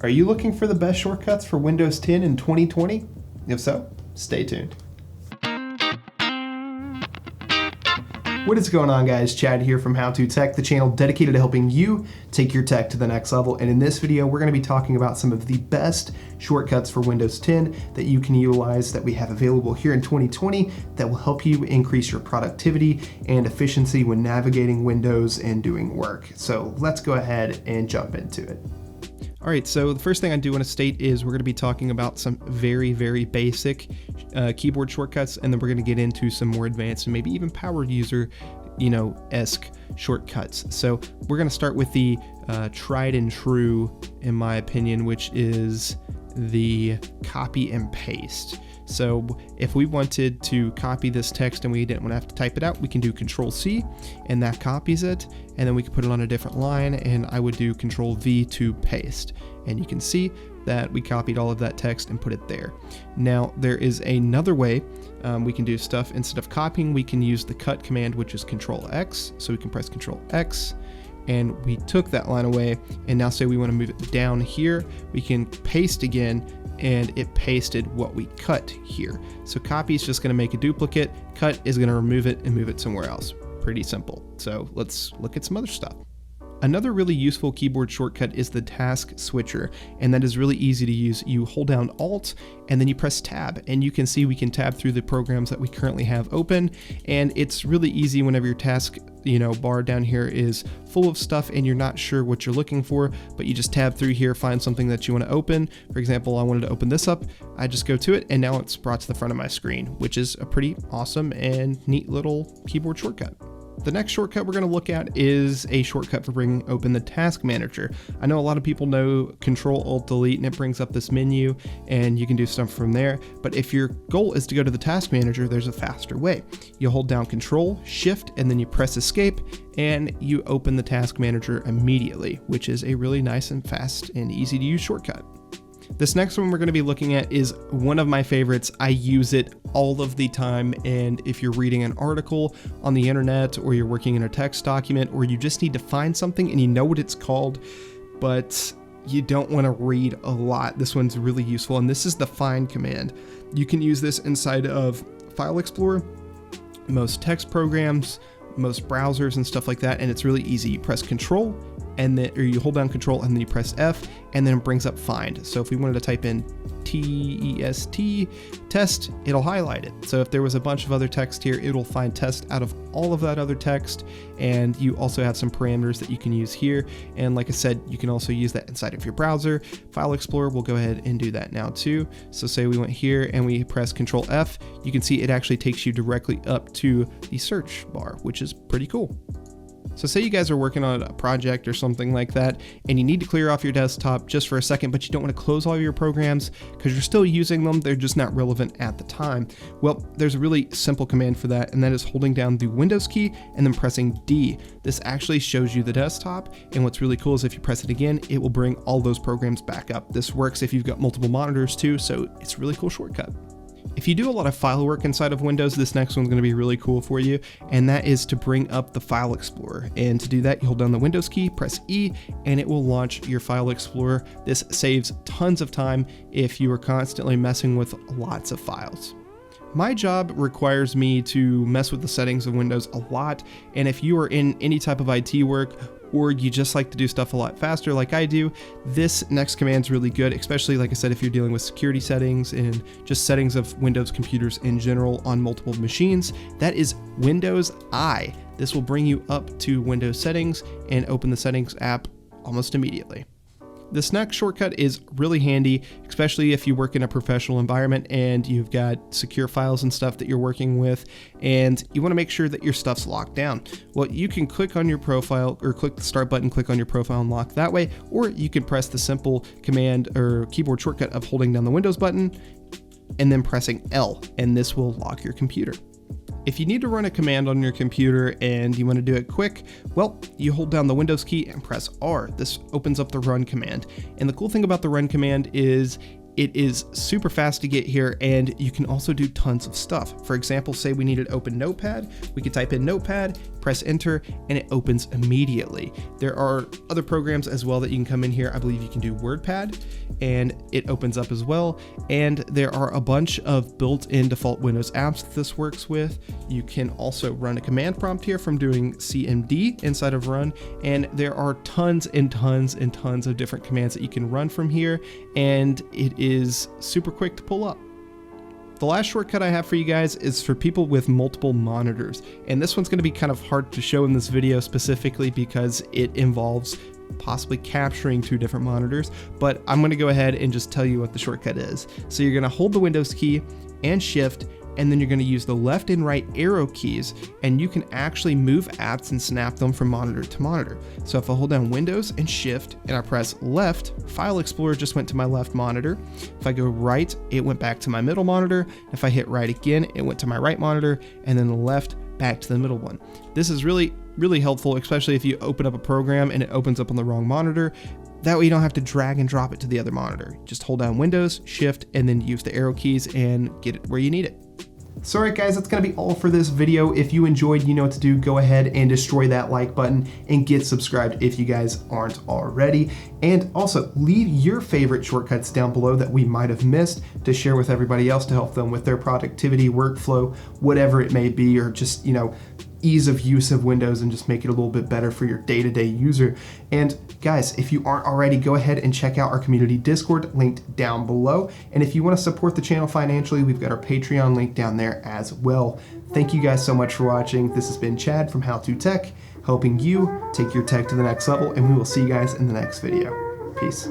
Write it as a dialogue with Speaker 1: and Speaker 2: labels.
Speaker 1: Are you looking for the best shortcuts for Windows 10 in 2020? If so, stay tuned. What is going on, guys? Chad here from How To Tech, the channel dedicated to helping you take your tech to the next level. And in this video, we're going to be talking about some of the best shortcuts for Windows 10 that you can utilize that we have available here in 2020 that will help you increase your productivity and efficiency when navigating Windows and doing work. So let's go ahead and jump into it. All right, so the first thing I do want to state is we're going to be talking about some very, very basic keyboard shortcuts, and then we're going to get into some more advanced and maybe even power user, esque shortcuts. So we're going to start with the tried and true, in my opinion, which is the copy and paste. So if we wanted to copy this text and we didn't want to have to type it out, we can do Control-C and that copies it, and then we can put it on a different line, and I would do Control-V to paste. And you can see that we copied all of that text and put it there. Now there is another way we can do stuff. Instead of copying, we can use the cut command, which is Control-X. So we can press Control-X, and we took that line away, and now say we want to move it down here, we can paste again, and it pasted what we cut here. So copy is just going to make a duplicate, cut is going to remove it and move it somewhere else. Pretty simple. So let's look at some other stuff. Another really useful keyboard shortcut is the task switcher, and that is really easy to use. You hold down Alt and then you press Tab, and you can see we can tab through the programs that we currently have open, and it's really easy whenever your task bar down here is full of stuff and you're not sure what you're looking for, but you just tab through here, find something that you want to open. For example, I wanted to open this up. I just go to it, and now it's brought to the front of my screen, which is a pretty awesome and neat little keyboard shortcut. The next shortcut we're going to look at is a shortcut for bringing open the task manager. I know a lot of people know Control-Alt-Delete and it brings up this menu and you can do stuff from there, but if your goal is to go to the task manager, there's a faster way. You hold down Control, Shift, and then you press Escape, and you open the task manager immediately, which is a really nice and fast and easy to use shortcut. This next one we're going to be looking at is one of my favorites. I use it all of the time, and if you're reading an article on the internet, or you're working in a text document, or you just need to find something and you know what it's called, but you don't want to read a lot, this one's really useful, and this is the find command. You can use this inside of File Explorer, most text programs, most browsers and stuff like that, and it's really easy. You press Control, and then, or you hold down Control and then you press F, and then it brings up find. So if we wanted to type in TEST, test, it'll highlight it. So if there was a bunch of other text here, it'll find test out of all of that other text, and you also have some parameters that you can use here. And like I said, you can also use that inside of your browser. File Explorer will go ahead and do that now too. So say we went here and we press Control F, you can see it actually takes you directly up to the search bar, which is pretty cool. So say you guys are working on a project or something like that, and you need to clear off your desktop just for a second, but you don't want to close all your programs because you're still using them, they're just not relevant at the time. Well, there's a really simple command for that, and that is holding down the Windows key and then pressing D. This actually shows you the desktop, and what's really cool is if you press it again, it will bring all those programs back up. This works if you've got multiple monitors too, so it's a really cool shortcut. If you do a lot of file work inside of Windows, this next one's going to be really cool for you, and that is to bring up the File Explorer. And to do that, you hold down the Windows key, press E, and it will launch your File Explorer. This saves tons of time if you are constantly messing with lots of files. My job requires me to mess with the settings of Windows a lot, and if you are in any type of IT work, or you just like to do stuff a lot faster like I do, this next command is really good, especially like I said, if you're dealing with security settings and just settings of Windows computers in general on multiple machines. That is Windows I. This will bring you up to Windows settings and open the settings app almost immediately. This next shortcut is really handy, especially if you work in a professional environment and you've got secure files and stuff that you're working with, and you want to make sure that your stuff's locked down. Well, you can click on your profile, or click the start button, click on your profile and lock that way, or you can press the simple command or keyboard shortcut of holding down the Windows button and then pressing L, and this will lock your computer. If you need to run a command on your computer and you want to do it quick, well, you hold down the Windows key and press R. This opens up the run command. And the cool thing about the run command is it is super fast to get here, and you can also do tons of stuff. For example, say we needed open Notepad, we could type in Notepad, press enter, and it opens immediately. There are other programs as well that you can come in here. I believe you can do WordPad, and it opens up as well. And there are a bunch of built-in default Windows apps that this works with. You can also run a command prompt here from doing CMD inside of Run, and there are tons and tons and tons of different commands that you can run from here, and it is super quick to pull up. The last shortcut I have for you guys is for people with multiple monitors, and this one's going to be kind of hard to show in this video specifically because it involves possibly capturing 2 different monitors, but I'm going to go ahead and just tell you what the shortcut is. So you're going to hold the Windows key and Shift, and then you're going to use the left and right arrow keys, and you can actually move apps and snap them from monitor to monitor. So if I hold down Windows and Shift and I press left, File Explorer just went to my left monitor. If I go right, it went back to my middle monitor. If I hit right again, it went to my right monitor, and then the left back to the middle one. This is really helpful, especially if you open up a program and it opens up on the wrong monitor. That way you don't have to drag and drop it to the other monitor. Just hold down Windows, Shift, and then use the arrow keys and get it where you need it. So alright guys, that's going to be all for this video. If you enjoyed, you know what to do. Go ahead and destroy that like button and get subscribed if you guys aren't already. And also, leave your favorite shortcuts down below that we might have missed to share with everybody else to help them with their productivity, workflow, whatever it may be, or just, you know, ease of use of Windows and just make it a little bit better for your day-to-day user. And guys, if you aren't already, go ahead and check out our community Discord linked down below. And if you want to support the channel financially, we've got our Patreon link down there as well. Thank you guys so much for watching. This has been Chad from How To Tech, helping you take your tech to the next level, and we will see you guys in the next video. Peace.